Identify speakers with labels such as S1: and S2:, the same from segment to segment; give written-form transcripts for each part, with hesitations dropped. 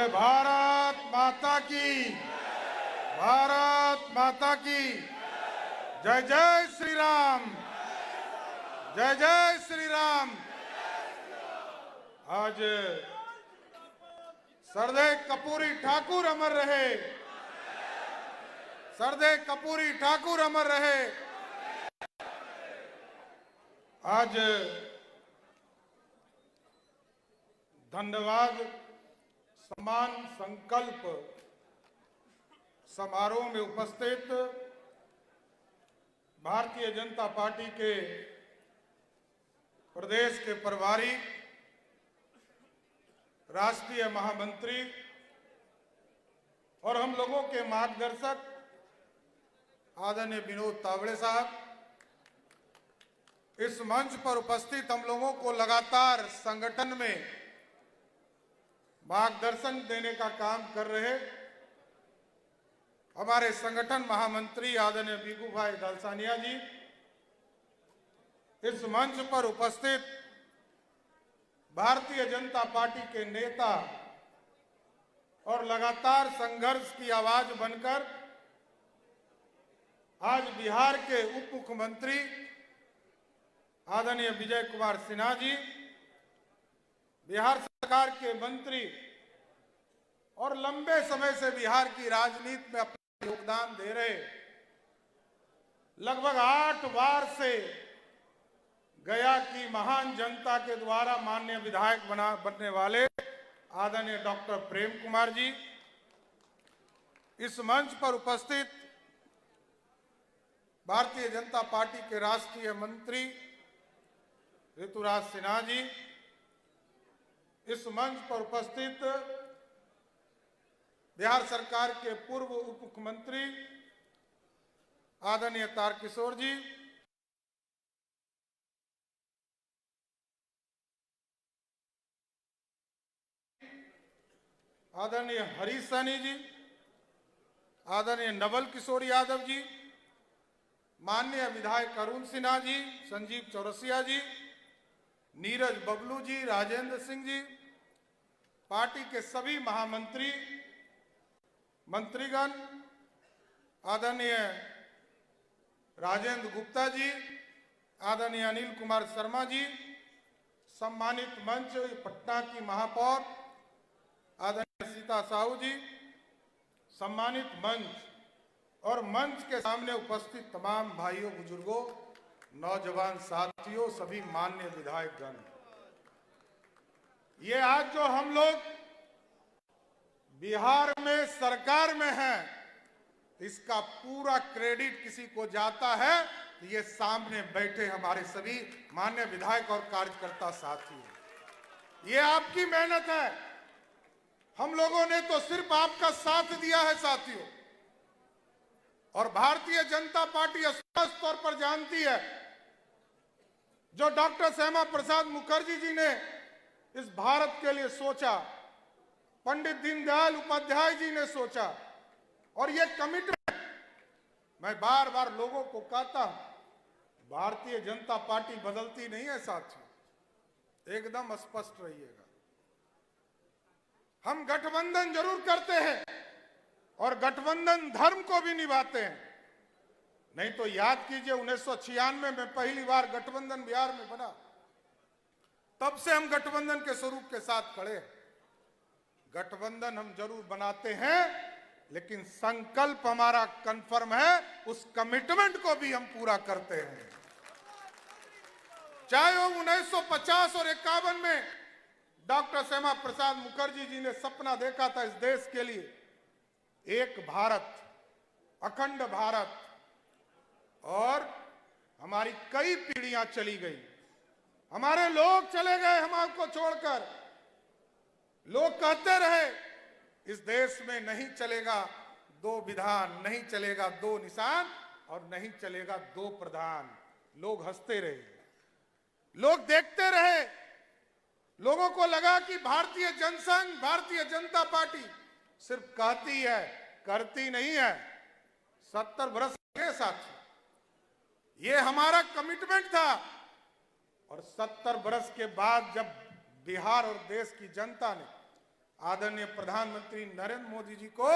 S1: बोले भारत माता की, भारत माता की जय। जय श्री राम, जय जय श्री राम। आज सरदेव कपूरी ठाकुर अमर रहे, सरदेव कपूरी ठाकुर अमर रहे। आज धन्यवाद सम्मान संकल्प समारोह में उपस्थित भारतीय जनता पार्टी के प्रदेश के प्रभारी, राष्ट्रीय महामंत्री और हम लोगों के मार्गदर्शक आदरणीय विनोद तावड़े साहब, इस मंच पर उपस्थित हम लोगों को लगातार संगठन में मार्गदर्शन देने का काम कर रहे हमारे संगठन महामंत्री आदरणीय बीगू भाई दलसानिया जी, इस मंच पर उपस्थित भारतीय जनता पार्टी के नेता और लगातार संघर्ष की आवाज बनकर आज बिहार के उप मुख्यमंत्री आदरणीय विजय कुमार सिन्हा जी, बिहार सरकार के मंत्री और लंबे समय से बिहार की राजनीति में अपना योगदान दे रहे, लगभग 8 बार से गया की महान जनता के द्वारा माननीय विधायक बनने वाले आदरणीय डॉक्टर प्रेम कुमार जी, इस मंच पर उपस्थित भारतीय जनता पार्टी के राष्ट्रीय मंत्री ऋतुराज सिन्हा जी, इस मंच पर उपस्थित बिहार सरकार के पूर्व उप मुख्यमंत्री आदरणीय तारकिशोर जी, आदरणीय हरीश सहनी जी, आदरणीय नवल किशोर यादव जी, माननीय विधायक अरुण सिन्हा जी, संजीव चौरसिया जी, नीरज बबलू जी, राजेंद्र सिंह जी, पार्टी के सभी महामंत्री मंत्रीगण, आदरणीय राजेंद्र गुप्ता जी, आदरणीय अनिल कुमार शर्मा जी, सम्मानित मंच पटना की महापौर आदरणीय सीता साहू जी, सम्मानित मंच और मंच के सामने उपस्थित तमाम भाइयों बुजुर्गों, नौजवान साथियों, सभी मान्य विधायकगण, ये आज जो हम लोग बिहार में सरकार में हैं, इसका पूरा क्रेडिट किसी को जाता है तो ये सामने बैठे हमारे सभी मान्य विधायक और कार्यकर्ता साथी हैं। ये आपकी मेहनत है, हम लोगों ने तो सिर्फ आपका साथ दिया है साथियों। और भारतीय जनता पार्टी स्पष्ट तौर पर जानती है, जो डॉक्टर श्यामा प्रसाद मुखर्जी जी ने इस भारत के लिए सोचा, पंडित दीनदयाल उपाध्याय जी ने सोचा, और ये कमिटमेंट मैं बार बार लोगों को कहता हूं, भारतीय जनता पार्टी बदलती नहीं है साथियों, एकदम स्पष्ट रहिएगा। हम गठबंधन जरूर करते हैं और गठबंधन धर्म को भी निभाते हैं, नहीं तो याद कीजिए 1996 में पहली बार गठबंधन बिहार में बना, तब से हम गठबंधन के स्वरूप के साथ खड़े हैं। गठबंधन हम जरूर बनाते हैं, लेकिन संकल्प हमारा कंफर्म है, उस कमिटमेंट को भी हम पूरा करते हैं। चाहे वो 1950 और 51 में डॉक्टर श्यामा प्रसाद मुखर्जी जी ने सपना देखा था इस देश के लिए, एक भारत, अखंड भारत, और हमारी कई पीढ़ियां चली गई, हमारे लोग चले गए हमको छोड़कर। लोग कहते रहे इस देश में नहीं चलेगा 2 विधान, नहीं चलेगा 2 निशान और नहीं चलेगा 2 प्रधान। लोग हंसते रहे, लोग देखते रहे, लोगों को लगा कि भारतीय जनसंघ, भारतीय जनता पार्टी सिर्फ कहती है, करती नहीं है। 70 वर्ष के साथ ये हमारा कमिटमेंट था, और 70 वर्ष के बाद जब बिहार और देश की जनता ने आदरणीय प्रधानमंत्री नरेंद्र मोदी जी को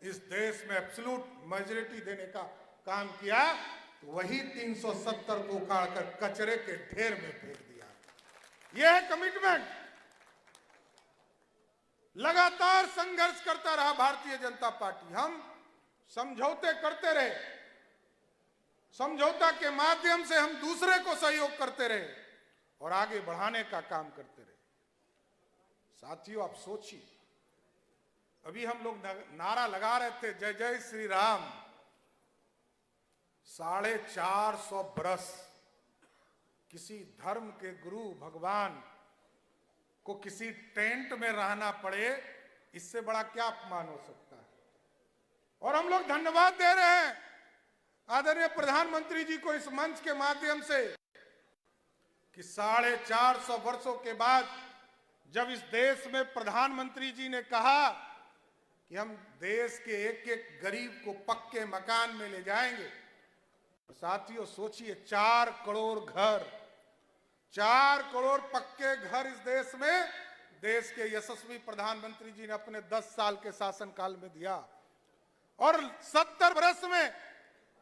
S1: इस देश में एब्सोल्यूट मेजॉरिटी देने का काम किया, तो वही 370 को उखाड़कर कचरे के ढेर में फेंक दिया। यह है कमिटमेंट। लगातार संघर्ष करता रहा भारतीय जनता पार्टी। हम समझौते करते रहे, समझौता के माध्यम से हम दूसरे को सहयोग करते रहे और आगे बढ़ाने का काम करते रहे। साथियों, आप सोचिए, अभी हम लोग नारा लगा रहे थे जय जय श्री राम। 450 बरस किसी धर्म के गुरु भगवान को किसी टेंट में रहना पड़े, इससे बड़ा क्या अपमान हो सकता है। और हम लोग धन्यवाद दे रहे हैं आदरणीय प्रधानमंत्री जी को इस मंच के माध्यम से कि 450 वर्षों के बाद जब इस देश में प्रधानमंत्री जी ने कहा कि हम देश के एक एक गरीब को पक्के मकान में ले जाएंगे। साथियों, सोचिए, 4 करोड़ घर, 4 करोड़ पक्के घर इस देश में देश के यशस्वी प्रधानमंत्री जी ने अपने 10 साल के शासनकाल में दिया। और 70 वर्ष में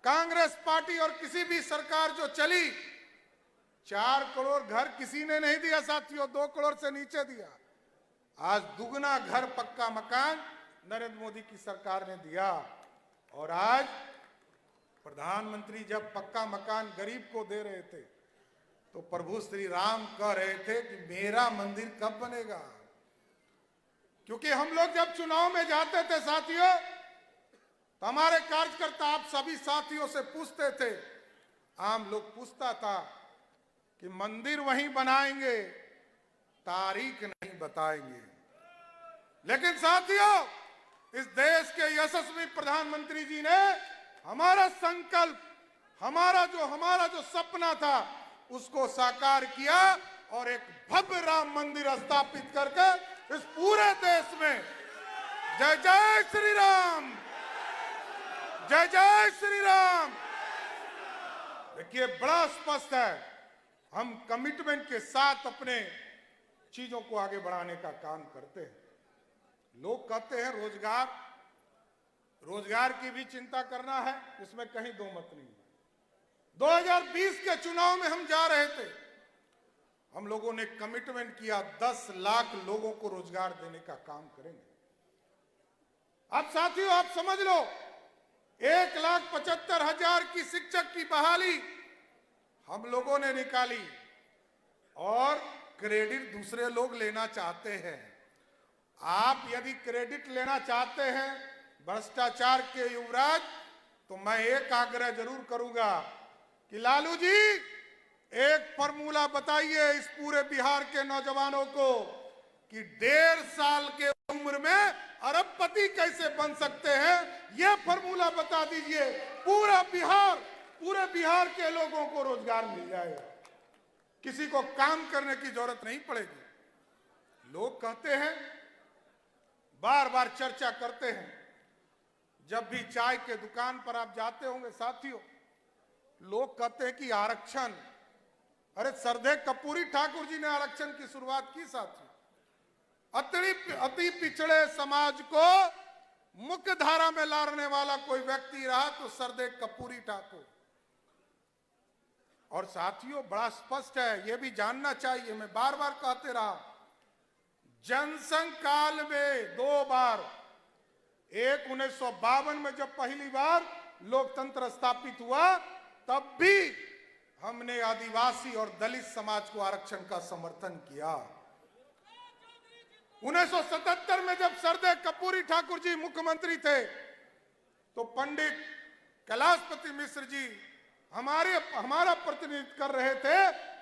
S1: कांग्रेस पार्टी और किसी भी सरकार जो चली, 4 करोड़ घर किसी ने नहीं दिया साथियों, 2 करोड़ से नीचे दिया। आज दुगना घर पक्का मकान नरेंद्र मोदी की सरकार ने दिया। और आज प्रधानमंत्री जब पक्का मकान गरीब को दे रहे थे तो प्रभु श्री राम कह रहे थे कि मेरा मंदिर कब बनेगा। क्योंकि हम लोग जब चुनाव में जाते थे साथियों, तो हमारे कार्यकर्ता आप सभी साथियों से पूछते थे, आम लोग पूछता था कि मंदिर वहीं बनाएंगे, तारीख नहीं बताएंगे। लेकिन साथियों, इस देश के यशस्वी प्रधानमंत्री जी ने हमारा संकल्प, हमारा जो सपना था उसको साकार किया और एक भव्य राम मंदिर स्थापित करके इस पूरे देश में जय जय श्री राम, जय जय श्री राम। देखिए, बड़ा स्पष्ट है, हम कमिटमेंट के साथ अपने चीजों को आगे बढ़ाने का काम करते हैं। लोग कहते हैं रोजगार की भी चिंता करना है, इसमें कहीं दो मत नहीं। 2020 के चुनाव में हम जा रहे थे, हम लोगों ने कमिटमेंट किया 10 लाख लोगों को रोजगार देने का काम करेंगे। अब साथियों, आप समझ लो, 1,75,000 की शिक्षक की बहाली हम लोगों ने निकाली और क्रेडिट दूसरे लोग लेना चाहते हैं। आप यदि क्रेडिट लेना चाहते हैं भ्रष्टाचार के युवराज, तो मैं एक आग्रह जरूर करूंगा कि लालू जी एक फॉर्मूला बताइए इस पूरे बिहार के नौजवानों को कि 1.5 साल के उम्र में अरबपति कैसे बन सकते हैं। यह फॉर्मूला बता दीजिए, पूरे बिहार के लोगों को रोजगार मिल जाएगा, किसी को काम करने की जरूरत नहीं पड़ेगी। लोग कहते हैं, बार बार चर्चा करते हैं, जब भी चाय के दुकान पर आप जाते होंगे साथियों, लोग कहते हैं कि आरक्षण, अरे सरदेव कपूरी ठाकुर जी ने आरक्षण की शुरुआत की साथियों। अति पिछड़े समाज को मुख्य धारा में लाने वाला कोई व्यक्ति रहा तो सरदेव कपूरी ठाकुर। और साथियों, बड़ा स्पष्ट है, यह भी जानना चाहिए, मैं बार बार कहते रहा, जनसंघ काल में 2 बार, एक 1952 में जब पहली बार लोकतंत्र स्थापित हुआ, तब भी हमने आदिवासी और दलित समाज को आरक्षण का समर्थन किया। 1977 में जब सरदेव कपूरी ठाकुर जी मुख्यमंत्री थे तो पंडित कैलाशपति मिश्र जी हमारा प्रतिनिधित्व कर रहे थे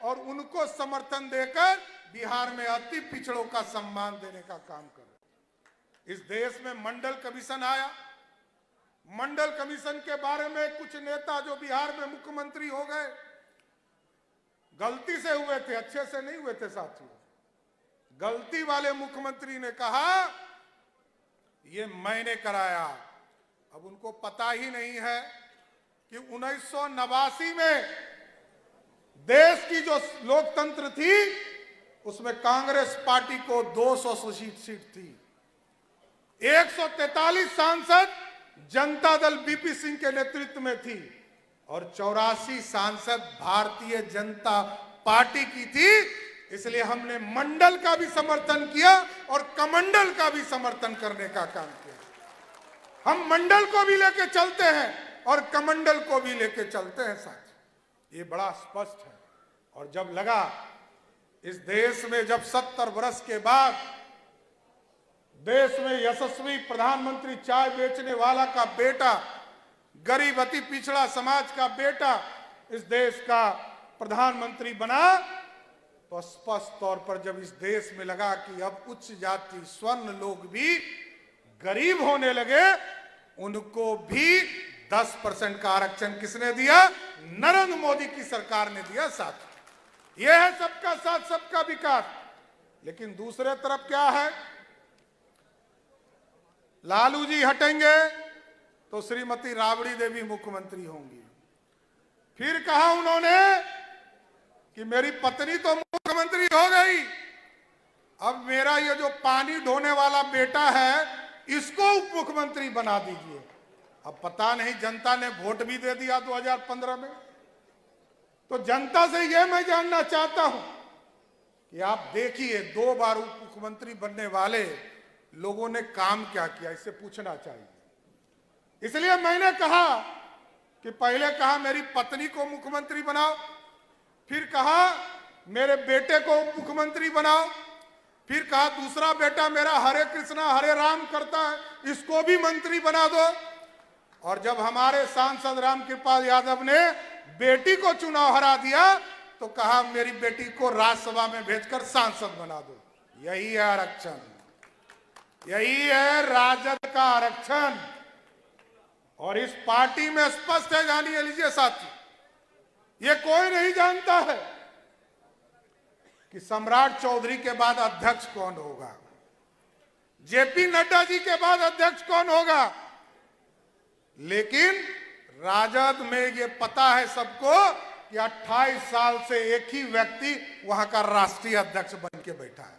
S1: और उनको समर्थन देकर बिहार में अति पिछड़ों का सम्मान देने का काम कर रहे। इस देश में मंडल कमीशन आया, मंडल कमीशन के बारे में कुछ नेता जो बिहार में मुख्यमंत्री हो गए, गलती से हुए थे, अच्छे से नहीं हुए थे साथियों। गलती वाले मुख्यमंत्री ने कहा ये मैंने कराया। अब उनको पता ही नहीं है कि 1989 में देश की जो लोकतंत्र थी उसमें कांग्रेस पार्टी को 200 सीट थी। 143 सांसद जनता दल बीपी सिंह के नेतृत्व में थी और 84 सांसद भारतीय जनता पार्टी की थी। इसलिए हमने मंडल का भी समर्थन किया और कमंडल का भी समर्थन करने का काम किया। हम मंडल को भी लेके चलते हैं और कमंडल को भी लेके चलते हैं साथ। ये बड़ा स्पष्ट है। और जब लगा इस देश में जब 70 वर्ष के बाद देश में यशस्वी प्रधानमंत्री, चाय बेचने वाला का बेटा, गरीब अति पिछड़ा समाज का बेटा इस देश का प्रधानमंत्री बना, तो स्पष्ट तौर पर जब इस देश में लगा कि अब उच्च जाति स्वर्ण लोग भी गरीब होने लगे, उनको भी 10% का आरक्षण किसने दिया? नरेंद्र मोदी की सरकार ने दिया। साथ यह है सबका साथ सबका विकास। लेकिन दूसरे तरफ क्या है? लालू जी हटेंगे तो श्रीमती राबड़ी देवी मुख्यमंत्री होंगी। फिर कहा उन्होंने कि मेरी पत्नी तो मुख्यमंत्री हो गई, अब मेरा ये जो पानी ढोने वाला बेटा है इसको उप मुख्यमंत्री बना दीजिए। अब पता नहीं, जनता ने वोट भी दे दिया 2015 में। तो जनता से यह मैं जानना चाहता हूं कि आप देखिए 2 बार उप मुख्यमंत्री बनने वाले लोगों ने काम क्या किया, इससे पूछना चाहिए। इसलिए मैंने कहा कि पहले कहा मेरी पत्नी को मुख्यमंत्री बनाओ, फिर कहा मेरे बेटे को उप मुख्यमंत्री बनाओ, फिर कहा दूसरा बेटा मेरा हरे कृष्णा हरे राम करता है, इसको भी मंत्री बना दो। और जब हमारे सांसद रामकृपाल यादव ने बेटी को चुनाव हरा दिया तो कहा मेरी बेटी को राज्यसभा में भेजकर सांसद बना दो। यही है आरक्षण, यही है राजद का आरक्षण। और इस पार्टी में स्पष्ट है, जानिए लीजिए साथी, ये कोई नहीं जानता है कि सम्राट चौधरी के बाद अध्यक्ष कौन होगा, जेपी नड्डा जी के बाद अध्यक्ष कौन होगा। लेकिन राजद में ये पता है सबको कि 28 साल से एक ही व्यक्ति वहां का राष्ट्रीय अध्यक्ष बन के बैठा है।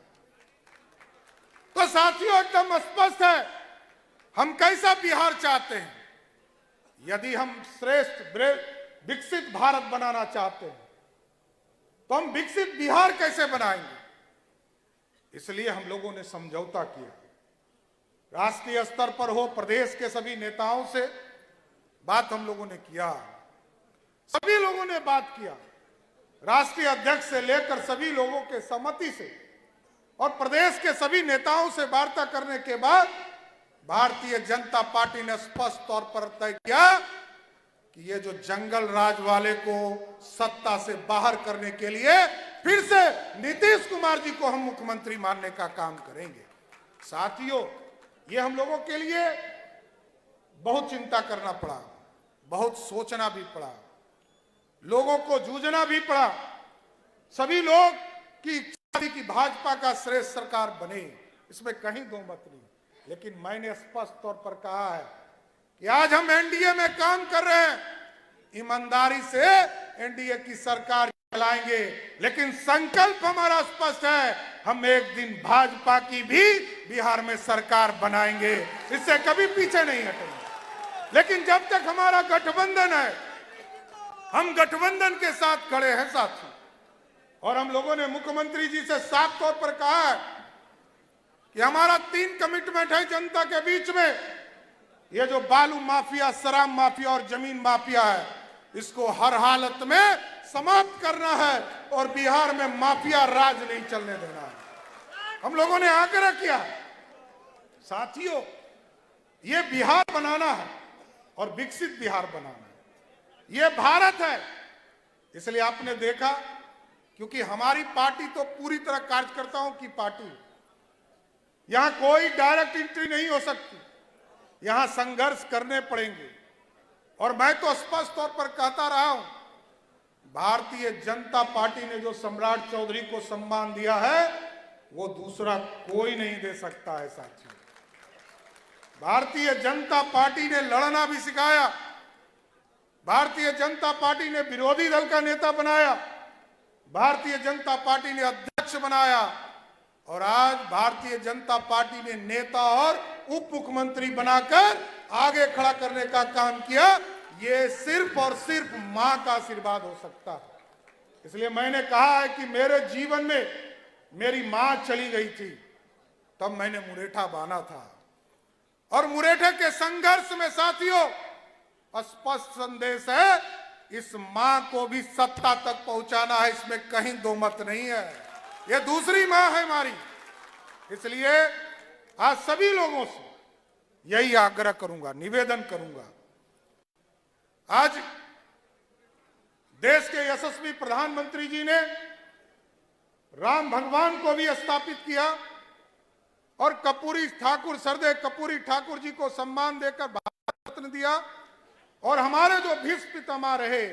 S1: तो साथियों एकदम स्पष्ट है हम कैसा बिहार चाहते हैं। यदि हम श्रेष्ठ विकसित भारत बनाना चाहते हैं तो हम विकसित बिहार कैसे बनाएंगे? इसलिए हम लोगों ने समझौता किया, राष्ट्रीय स्तर पर हो, प्रदेश के सभी नेताओं से बात हम लोगों ने किया, सभी लोगों ने बात किया, राष्ट्रीय अध्यक्ष से लेकर सभी लोगों के सहमति से और प्रदेश के सभी नेताओं से वार्ता करने के बाद भारतीय जनता पार्टी ने स्पष्ट तौर पर तय किया कि ये जो जंगल राज वाले को सत्ता से बाहर करने के लिए फिर से नीतीश कुमार जी को हम मुख्यमंत्री मानने का काम करेंगे। साथियों, ये हम लोगों के लिए बहुत चिंता करना पड़ा, बहुत सोचना भी पड़ा, लोगों को जूझना भी पड़ा। सभी लोग की इच्छा थी कि भाजपा का श्रेष्ठ सरकार बने, इसमें कहीं दो मत नहीं। लेकिन मैंने स्पष्ट तौर पर कहा है कि आज हम एनडीए में काम कर रहे हैं, ईमानदारी से एनडीए की सरकार चलाएंगे, लेकिन संकल्प हमारा स्पष्ट है, हम एक दिन भाजपा की भी बिहार में सरकार बनाएंगे, इससे कभी पीछे नहीं हटेंगे। लेकिन जब तक हमारा गठबंधन है, हम गठबंधन के साथ खड़े हैं साथी। और हम लोगों ने मुख्यमंत्री जी से साफ तौर पर कहा है कि हमारा 3 कमिटमेंट है जनता के बीच में। ये जो बालू माफिया, शराब माफिया और जमीन माफिया है, इसको हर हालत में समाप्त करना है और बिहार में माफिया राज नहीं चलने देना है। हम लोगों ने आग्रह किया साथियों, ये बिहार बनाना है और विकसित बिहार बनाना है, ये भारत है। इसलिए आपने देखा, क्योंकि हमारी पार्टी तो पूरी तरह कार्यकर्ताओं की पार्टी है, यहां कोई डायरेक्ट एंट्री नहीं हो सकती, यहां संघर्ष करने पड़ेंगे। और मैं तो स्पष्ट तौर पर कहता रहा हूं, भारतीय जनता पार्टी ने जो सम्राट चौधरी को सम्मान दिया है वो दूसरा कोई नहीं दे सकता है साथियों। भारतीय जनता पार्टी ने लड़ना भी सिखाया, भारतीय जनता पार्टी ने विरोधी दल का नेता बनाया, भारतीय जनता पार्टी ने अध्यक्ष अध्यक्ष बनाया और आज भारतीय जनता पार्टी ने नेता और उप मुख्यमंत्री बनाकर आगे खड़ा करने का काम किया। ये सिर्फ और सिर्फ मां का आशीर्वाद हो सकता है। इसलिए मैंने कहा है कि मेरे जीवन में मेरी मां चली गई थी, तब मैंने मुरेठा बांधा था और मुरेठे के संघर्ष में साथियों स्पष्ट संदेश है, इस मां को भी सत्ता तक पहुंचाना है, इसमें कहीं दो मत नहीं है। ये दूसरी मां है हमारी। इसलिए आज सभी लोगों से यही आग्रह करूंगा, निवेदन करूंगा। आज देश के यशस्वी प्रधानमंत्री जी ने राम भगवान को भी स्थापित किया और कर्पूरी ठाकुर, सरदेव कर्पूरी ठाकुर जी को सम्मान देकर भारत रत्न दिया। और हमारे जो भीष्म पितामह रहे,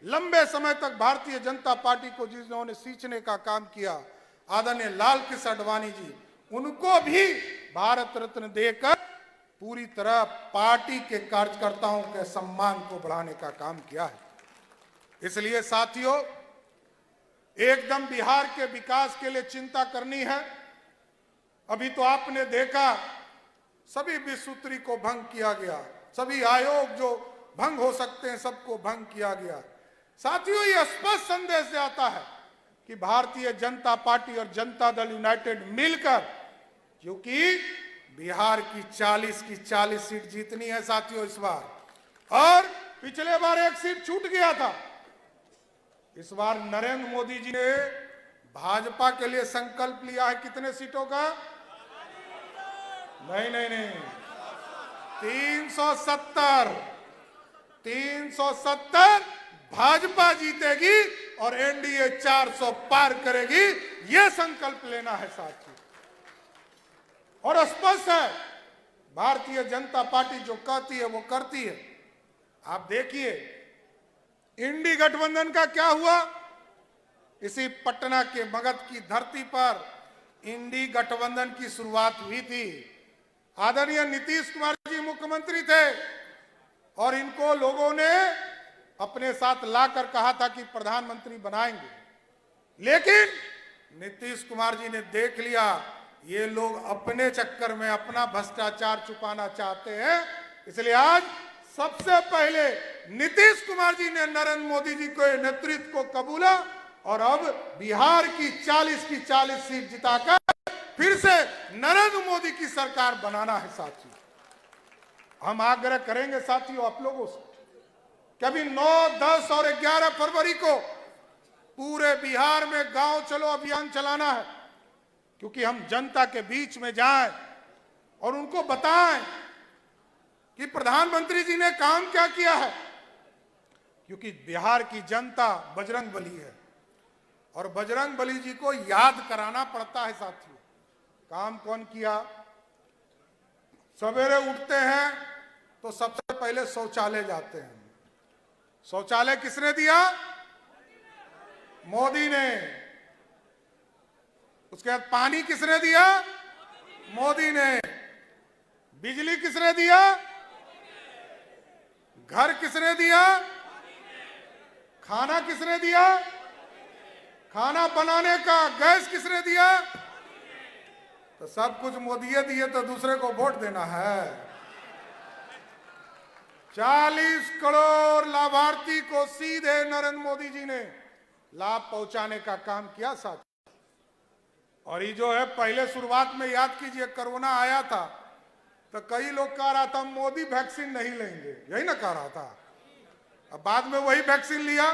S1: लंबे समय तक भारतीय जनता पार्टी को जिन्होंने सींचने का काम किया, आदरणीय लाल कृष्ण आडवाणी जी, उनको भी भारत रत्न देकर पूरी तरह पार्टी के कार्यकर्ताओं के सम्मान को बढ़ाने का काम किया है। इसलिए साथियों, एकदम बिहार के विकास के लिए चिंता करनी है। अभी तो आपने देखा सभी विसूत्री को भंग किया गया, सभी आयोग जो भंग हो सकते हैं सबको भंग किया गया। साथियों, ये स्पष्ट संदेश जाता है कि भारतीय जनता पार्टी और जनता दल यूनाइटेड मिलकर, क्योंकि बिहार की 40 की 40 सीट जीतनी है साथियों इस बार, और पिछले बार एक सीट छूट गया था। इस बार नरेंद्र मोदी जी ने भाजपा के लिए संकल्प लिया है कितने सीटों का? नहीं, 370 भाजपा जीतेगी और एनडीए 400 पार करेगी। यह संकल्प लेना है साथियों। और स्पष्ट है, भारतीय जनता पार्टी जो कहती है वो करती है। आप देखिए इंडी गठबंधन का क्या हुआ। इसी पटना के मगध की धरती पर इंडी गठबंधन की शुरुआत हुई थी। आदरणीय नीतीश कुमार जी मुख्यमंत्री थे और इनको लोगों ने अपने साथ लाकर कहा था कि प्रधानमंत्री बनाएंगे, लेकिन नीतीश कुमार जी ने देख लिया ये लोग अपने चक्कर में अपना भ्रष्टाचार छुपाना चाहते हैं। इसलिए आज सबसे पहले नीतीश कुमार जी ने नरेंद्र मोदी जी के नेतृत्व को कबूला और अब बिहार की 40 की 40 सीट जिताकर फिर से नरेंद्र मोदी की सरकार बनाना है साथियों। हम आग्रह करेंगे साथियों आप लोगों से कि अभी 9, 10 और 11 फरवरी को पूरे बिहार में गांव चलो अभियान चलाना है, क्योंकि हम जनता के बीच में जाएं और उनको बताएं कि प्रधानमंत्री जी ने काम क्या किया है। क्योंकि बिहार की जनता बजरंग बली है और बजरंग बली जी को याद कराना पड़ता है साथियों। काम कौन किया? सवेरे उठते हैं तो सबसे पहले शौचालय जाते हैं। शौचालय किसने दिया? मोदी ने। उसके बाद पानी किसने दिया? मोदी ने। बिजली किसने दिया? घर किसने दिया? खाना किसने दिया? खाना बनाने का गैस किसने दिया? तो सब कुछ मोदी दिए तो दूसरे को वोट देना है। 40 करोड़ लाभार्थी को सीधे नरेंद्र मोदी जी ने लाभ पहुंचाने का काम किया साथ। और ये जो है पहले शुरुआत में याद कीजिए कोरोना आया था तो कई लोग कह रहा था मोदी वैक्सीन नहीं लेंगे, यही ना कह रहा था। अब बाद में वही वैक्सीन लिया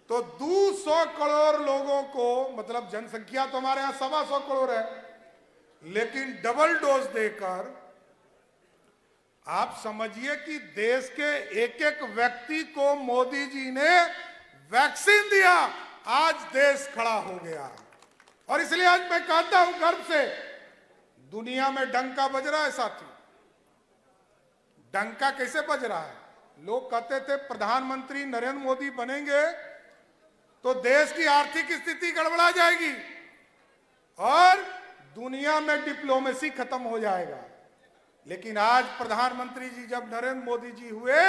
S1: तो 200 करोड़ लोगों को, मतलब जनसंख्या तो हमारे यहां 125 करोड़ है, लेकिन डबल डोज देकर आप समझिए कि देश के एक एक व्यक्ति को मोदी जी ने वैक्सीन दिया। आज देश खड़ा हो गया और इसलिए आज मैं कहता हूं गर्व से, दुनिया में डंका बज रहा है साथी। डंका कैसे बज रहा है? लोग कहते थे प्रधानमंत्री नरेंद्र मोदी बनेंगे तो देश की आर्थिक स्थिति गड़बड़ा जाएगी और दुनिया में डिप्लोमेसी खत्म हो जाएगा। लेकिन आज प्रधानमंत्री जी जब नरेंद्र मोदी जी हुए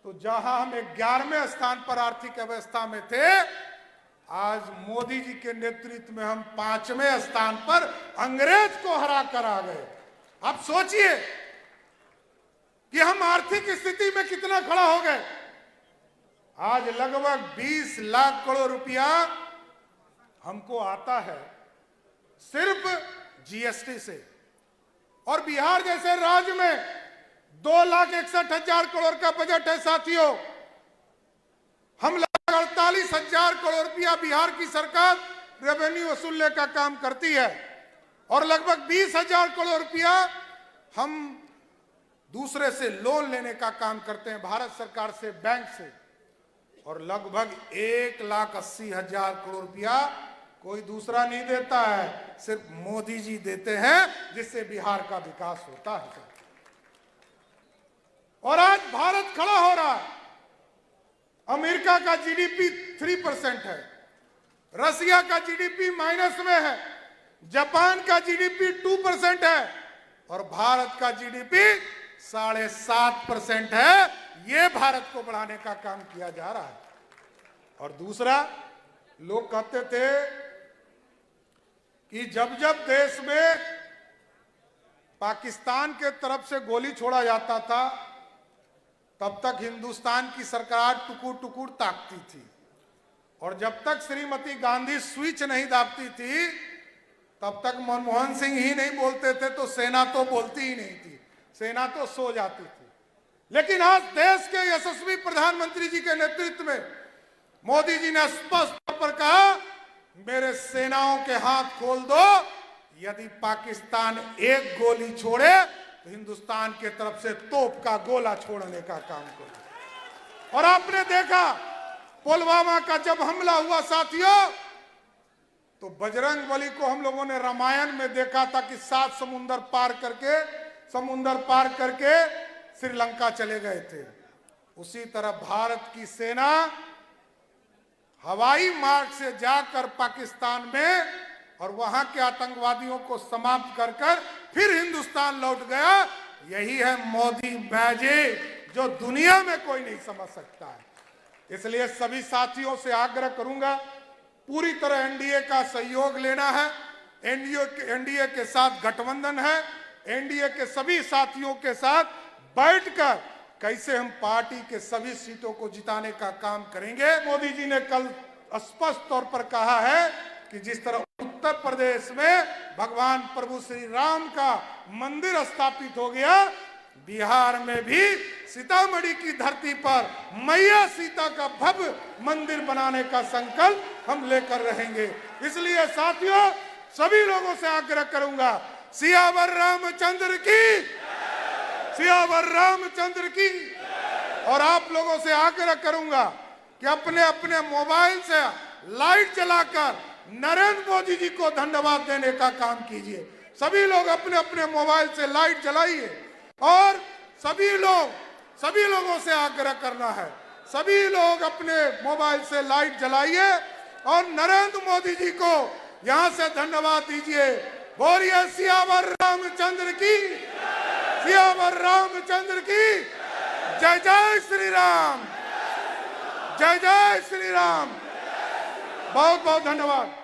S1: तो जहां हम 11वें स्थान पर आर्थिक व्यवस्था में थे, आज मोदी जी के नेतृत्व में हम 5वें स्थान पर अंग्रेज को हरा कर आ गए। अब सोचिए कि हम आर्थिक स्थिति में कितना खड़ा हो गए। आज लगभग 20 लाख करोड़ रुपया हमको आता है सिर्फ जीएसटी से, और बिहार जैसे राज्य में 2,61,000 करोड़ का बजट है। साथियों, हम लगभग 48,000 करोड़ रुपया बिहार की सरकार रेवेन्यू वसूलने का काम करती है, और लगभग 20,000 करोड़ रुपया हम दूसरे से लोन लेने का काम करते हैं, भारत सरकार से, बैंक से, और लगभग 1,80,000 करोड़ रुपया कोई दूसरा नहीं देता है, सिर्फ मोदी जी देते हैं, जिससे बिहार का विकास होता है। और आज भारत खड़ा हो रहा है। अमेरिका का जीडीपी 3% है, रसिया का जीडीपी माइनस में है, जापान का जीडीपी 2% है, और भारत का जीडीपी 7.5% है। ये भारत को बढ़ाने का काम किया जा रहा है। और दूसरा, लोग कहते थे कि जब जब देश में पाकिस्तान के तरफ से गोली छोड़ा जाता था, तब तक हिंदुस्तान की सरकार टुकुर टुकुर ताकती थी, और जब तक श्रीमती गांधी स्विच नहीं दाबती थी, तब तक मनमोहन सिंह ही नहीं बोलते थे तो सेना तो बोलती ही नहीं थी, सेना तो सो जाती थी। लेकिन आज देश के यशस्वी प्रधानमंत्री जी के नेतृत्व में मोदी जी ने स्पष्ट तौर पर कहा, मेरे सेनाओं के हाथ खोल दो, यदि पाकिस्तान एक गोली छोड़े तो हिंदुस्तान के तरफ से तोप का गोला छोड़ने का काम करो। और आपने देखा पुलवामा का जब हमला हुआ साथियों, तो बजरंग बली को हम लोगों ने रामायण में देखा था कि 7 समुंदर पार करके श्रीलंका चले गए थे। उसी तरह भारत की सेना हवाई मार्ग से जाकर पाकिस्तान में और वहां के आतंकवादियों को समाप्त कर फिर हिंदुस्तान लौट गया। यही है मोदी मैजिक, जो दुनिया में कोई नहीं समझ सकता है। इसलिए सभी साथियों से आग्रह करूंगा, पूरी तरह एनडीए का सहयोग लेना है। एनडीए के साथ गठबंधन है, एनडीए के सभी साथियों के साथ बैठकर कैसे हम पार्टी के सभी सीटों को जिताने का काम करेंगे। मोदी जी ने कल स्पष्ट तौर पर कहा है कि जिस तरह उत्तर प्रदेश में भगवान प्रभु श्री राम का मंदिर स्थापित हो गया, बिहार में भी सीतामढ़ी की धरती पर मैया सीता का भव्य मंदिर बनाने का संकल्प हम लेकर रहेंगे। इसलिए साथियों, सभी लोगों से आग्रह करूंगा, सियावर रामचंद्र की, सियावर रामचंद्र की। और आप लोगों से आग्रह करूंगा कि अपने अपने मोबाइल से लाइट जलाकर नरेंद्र मोदी जी को धन्यवाद देने का काम कीजिए। सभी लोग अपने अपने मोबाइल से लाइट जलाइए, और सभी लोगों से आग्रह करना है, सभी लोग अपने मोबाइल से लाइट जलाइए और नरेंद्र मोदी जी को यहां से धन्यवाद दीजिए। बोलिए सियावर रामचंद्र की, सियावर रामचंद्र की। जय जय श्री राम, जय जय श्री राम। बहुत बहुत धन्यवाद।